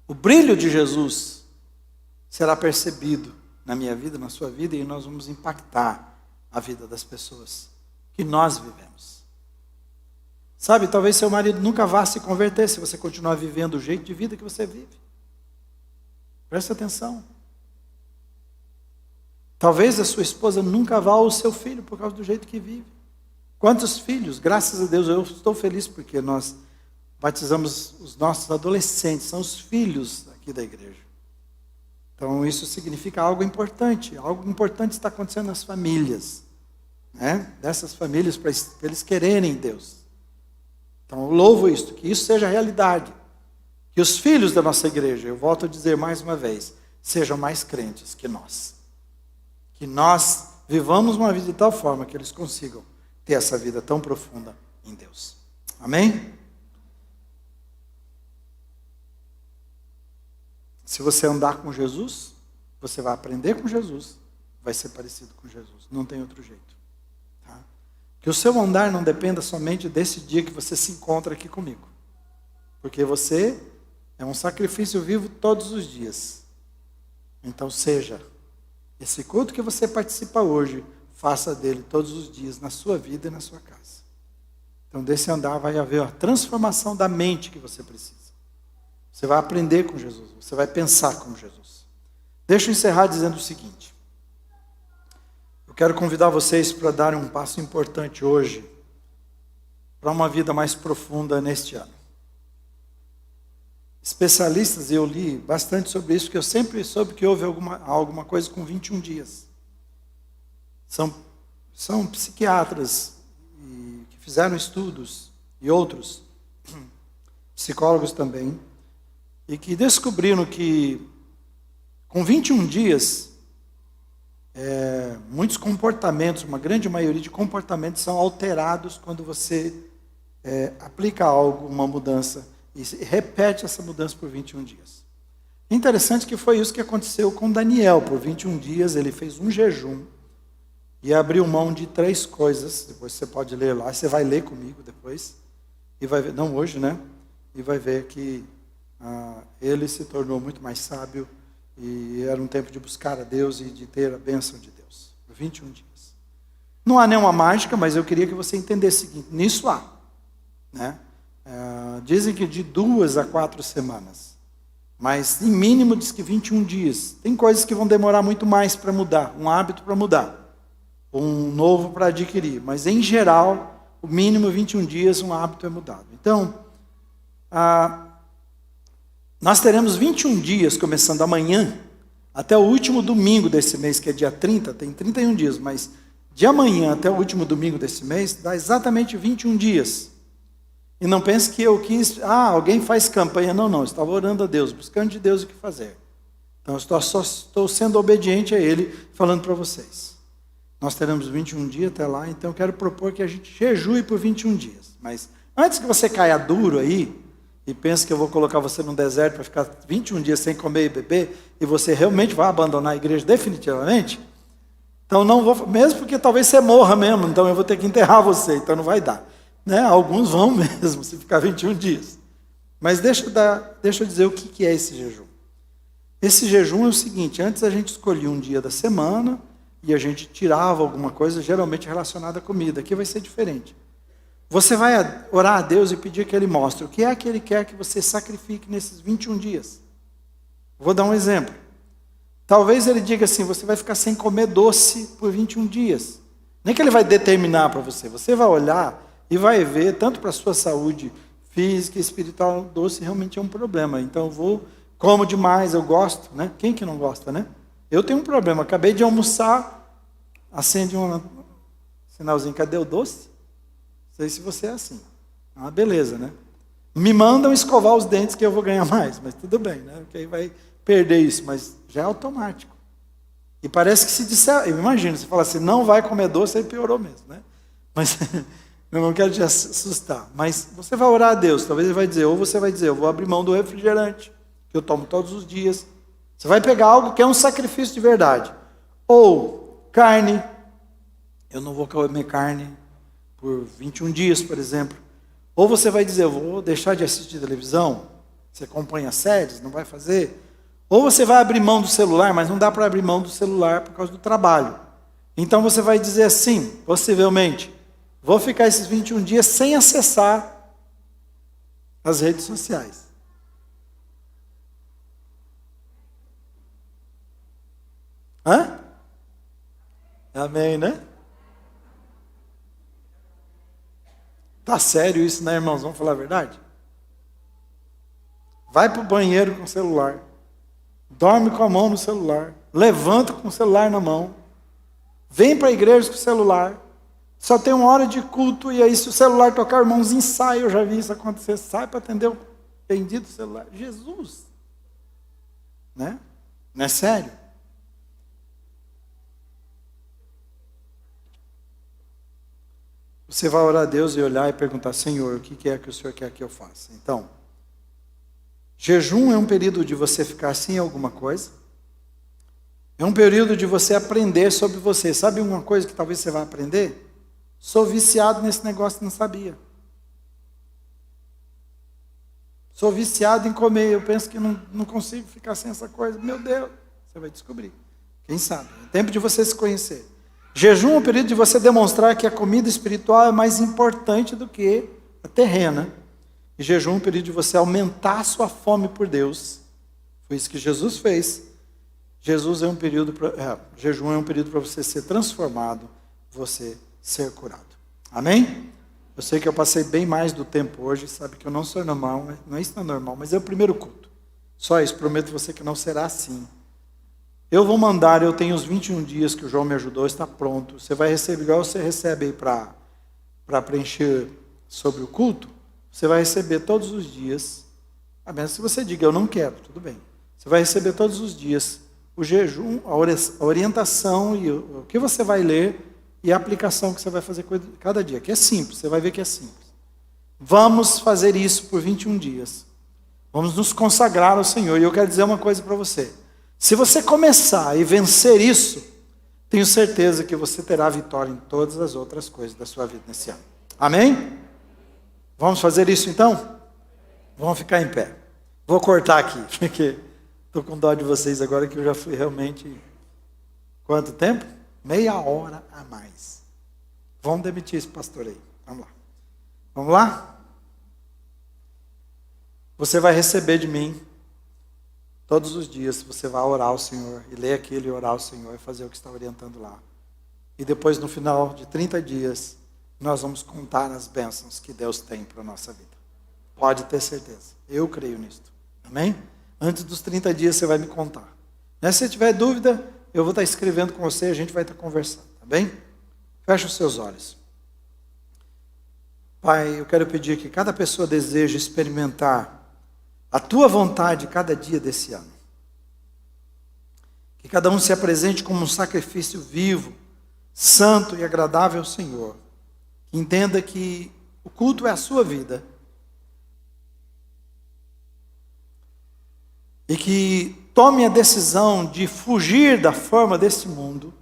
o brilho de Jesus será percebido na minha vida, na sua vida, e nós vamos impactar a vida das pessoas que nós vivemos. Sabe, talvez seu marido nunca vá se converter se você continuar vivendo o jeito de vida que você vive. Presta atenção. Talvez a sua esposa nunca vá ao seu filho por causa do jeito que vive. Quantos filhos? Graças a Deus, eu estou feliz porque nós batizamos os nossos adolescentes, são os filhos aqui da igreja. Então isso significa algo importante está acontecendo nas famílias, né? Dessas famílias, para eles quererem Deus. Então eu louvo isto, que isso seja realidade. Que os filhos da nossa igreja, eu volto a dizer mais uma vez, sejam mais crentes que nós. Que nós vivamos uma vida de tal forma que eles consigam ter essa vida tão profunda em Deus. Amém? Se você andar com Jesus, você vai aprender com Jesus, vai ser parecido com Jesus. Não tem outro jeito. Tá? Que o seu andar não dependa somente desse dia que você se encontra aqui comigo. Porque você é um sacrifício vivo todos os dias. Então seja esse culto que você participa hoje, faça dele todos os dias na sua vida e na sua casa. Então desse andar vai haver a transformação da mente que você precisa. Você vai aprender com Jesus, você vai pensar como Jesus. Deixa eu encerrar dizendo o seguinte. Eu quero convidar vocês para darem um passo importante hoje para uma vida mais profunda neste ano. Especialistas, eu li bastante sobre isso, porque eu sempre soube que houve alguma coisa com 21 dias. São psiquiatras que fizeram estudos, e outros, psicólogos também, e que descobriram que com 21 dias, muitos comportamentos, uma grande maioria de comportamentos são alterados quando você aplica algo, uma mudança, e repete essa mudança por 21 dias. Interessante que foi isso que aconteceu com Daniel. Por 21 dias ele fez um jejum. e abriu mão de 3 coisas. Depois você pode ler lá, você vai ler comigo depois, e vai ver, não hoje, né? E vai ver que ele se tornou muito mais sábio, e era um tempo de buscar a Deus e de ter a bênção de Deus, por 21 dias. Não há nenhuma mágica, mas eu queria que você entendesse o seguinte, nisso há, né? Dizem que de 2 a 4 semanas, mas em mínimo diz que 21 dias. Tem coisas que vão demorar muito mais para mudar, um hábito para mudar, um novo para adquirir, mas em geral, o mínimo 21 dias um hábito é mudado. Então, nós teremos 21 dias, começando amanhã, até o último domingo desse mês, que é dia 30, tem 31 dias, mas de amanhã até o último domingo desse mês, dá exatamente 21 dias. E não pense que eu quis, alguém faz campanha. Não, eu estava orando a Deus, buscando de Deus o que fazer. Então, eu só estou sendo obediente a Ele, falando para vocês. Nós teremos 21 dias até lá, então eu quero propor que a gente jejue por 21 dias. Mas antes que você caia duro aí, e pense que eu vou colocar você no deserto para ficar 21 dias sem comer e beber, e você realmente vai abandonar a igreja definitivamente, então não vou, mesmo porque talvez você morra mesmo, então eu vou ter que enterrar você, então não vai dar. Né? Alguns vão mesmo, se ficar 21 dias. Mas deixa eu dizer o que é esse jejum. Esse jejum é o seguinte, antes a gente escolhia um dia da semana, e a gente tirava alguma coisa, geralmente relacionada à comida. Aqui vai ser diferente. Você vai orar a Deus e pedir que Ele mostre o que é que Ele quer que você sacrifique nesses 21 dias. Vou dar um exemplo. Talvez Ele diga assim, você vai ficar sem comer doce por 21 dias. Nem que Ele vai determinar para você. Você vai olhar e vai ver, tanto para a sua saúde física e espiritual, doce realmente é um problema. Então como demais, eu gosto, né? Quem que não gosta, né? Eu tenho um problema, acabei de almoçar, acende um sinalzinho, cadê o doce? Não sei se você é assim. Beleza, né? Me mandam escovar os dentes que eu vou ganhar mais, mas tudo bem, né? Porque aí vai perder isso, mas já é automático. E parece que se disser, eu imagino, se falar assim, não vai comer doce, aí piorou mesmo, né? Mas eu não quero te assustar. Mas você vai orar a Deus, talvez Ele vai dizer, ou você vai dizer, eu vou abrir mão do refrigerante, que eu tomo todos os dias. Você vai pegar algo que é um sacrifício de verdade. Ou carne, eu não vou comer carne por 21 dias, por exemplo. Ou você vai dizer, eu vou deixar de assistir televisão, você acompanha séries, não vai fazer. Ou você vai abrir mão do celular, mas não dá para abrir mão do celular por causa do trabalho. Então você vai dizer assim, possivelmente, vou ficar esses 21 dias sem acessar as redes sociais. Amém, né? Tá sério isso, né, irmãos? Vamos falar a verdade? Vai para o banheiro com o celular. Dorme com a mão no celular. Levanta com o celular na mão. Vem para a igreja com o celular. Só tem 1 hora de culto e aí se o celular tocar, irmãos, ensaia. Eu já vi isso acontecer. Sai para atender o bendito celular. Jesus. Né? Não é sério? Você vai orar a Deus e olhar e perguntar, Senhor, o que é que o Senhor quer que eu faça? Então, jejum é um período de você ficar sem alguma coisa. É um período de você aprender sobre você. Sabe uma coisa que talvez você vai aprender? Sou viciado nesse negócio e não sabia. Sou viciado em comer. Eu penso que não consigo ficar sem essa coisa. Meu Deus, você vai descobrir. Quem sabe? É tempo de você se conhecer. Jejum é um período de você demonstrar que a comida espiritual é mais importante do que a terrena. E jejum é um período de você aumentar a sua fome por Deus. Foi isso que Jesus fez. Jejum é um período para você ser transformado, você ser curado. Amém? Eu sei que eu passei bem mais do tempo hoje, sabe que eu não sou normal, não é isso não é normal, mas é o primeiro culto. Só isso, prometo a você que não será assim. Eu vou mandar, eu tenho os 21 dias que o João me ajudou, está pronto. Você vai receber, igual você recebe aí para preencher sobre o culto, você vai receber todos os dias, a menos que você diga, eu não quero, tudo bem. Você vai receber todos os dias o jejum, a orientação e o que você vai ler e a aplicação que você vai fazer cada dia, que é simples, você vai ver que é simples. Vamos fazer isso por 21 dias. Vamos nos consagrar ao Senhor. E eu quero dizer uma coisa para você. Se você começar e vencer isso, tenho certeza que você terá vitória em todas as outras coisas da sua vida nesse ano. Amém? Vamos fazer isso então? Vamos ficar em pé. Vou cortar aqui, porque estou com dó de vocês agora que eu já fui realmente... Quanto tempo? Meia hora a mais. Vamos demitir esse pastor aí. Vamos lá. Vamos lá? Você vai receber de mim todos os dias. Você vai orar ao Senhor e ler aquilo e orar ao Senhor e fazer o que está orientando lá. E depois, no final de 30 dias, nós vamos contar as bênçãos que Deus tem para a nossa vida. Pode ter certeza. Eu creio nisto. Amém? Antes dos 30 dias você vai me contar. Se você tiver dúvida, eu vou estar escrevendo com você, a gente vai estar conversando, tá bem? Feche os seus olhos. Pai, eu quero pedir que cada pessoa deseje experimentar a Tua vontade cada dia desse ano. Que cada um se apresente como um sacrifício vivo, santo e agradável ao Senhor. Que entenda que o culto é a sua vida. E que tome a decisão de fugir da forma deste mundo,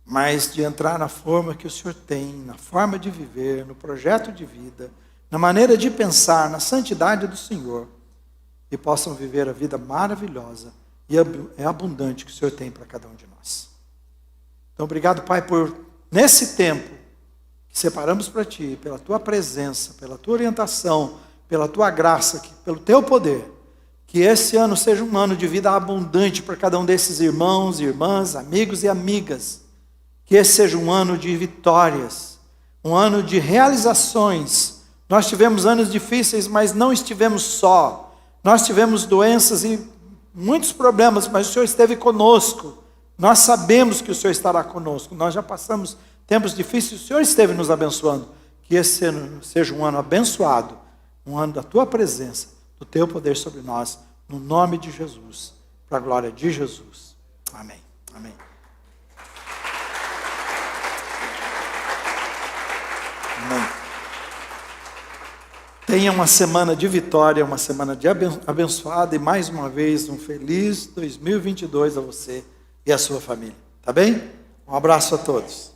mas de entrar na forma que o Senhor tem, na forma de viver, no projeto de vida, na maneira de pensar, na santidade do Senhor, e possam viver a vida maravilhosa e abundante que o Senhor tem para cada um de nós. Então, obrigado, Pai, por nesse tempo que separamos para Ti, pela Tua presença, pela Tua orientação, pela Tua graça, pelo Teu poder, que esse ano seja um ano de vida abundante para cada um desses irmãos, irmãs, amigos e amigas. Que esse seja um ano de vitórias, um ano de realizações. Nós tivemos anos difíceis, mas não estivemos só. Nós tivemos doenças e muitos problemas, mas o Senhor esteve conosco. Nós sabemos que o Senhor estará conosco. Nós já passamos tempos difíceis, o Senhor esteve nos abençoando. Que esse ano seja um ano abençoado, um ano da Tua presença, do Teu poder sobre nós, no nome de Jesus, para a glória de Jesus. Amém. Amém. Amém. Tenha uma semana de vitória, uma semana de abençoada e mais uma vez um feliz 2022 a você e a sua família. Tá bem? Um abraço a todos.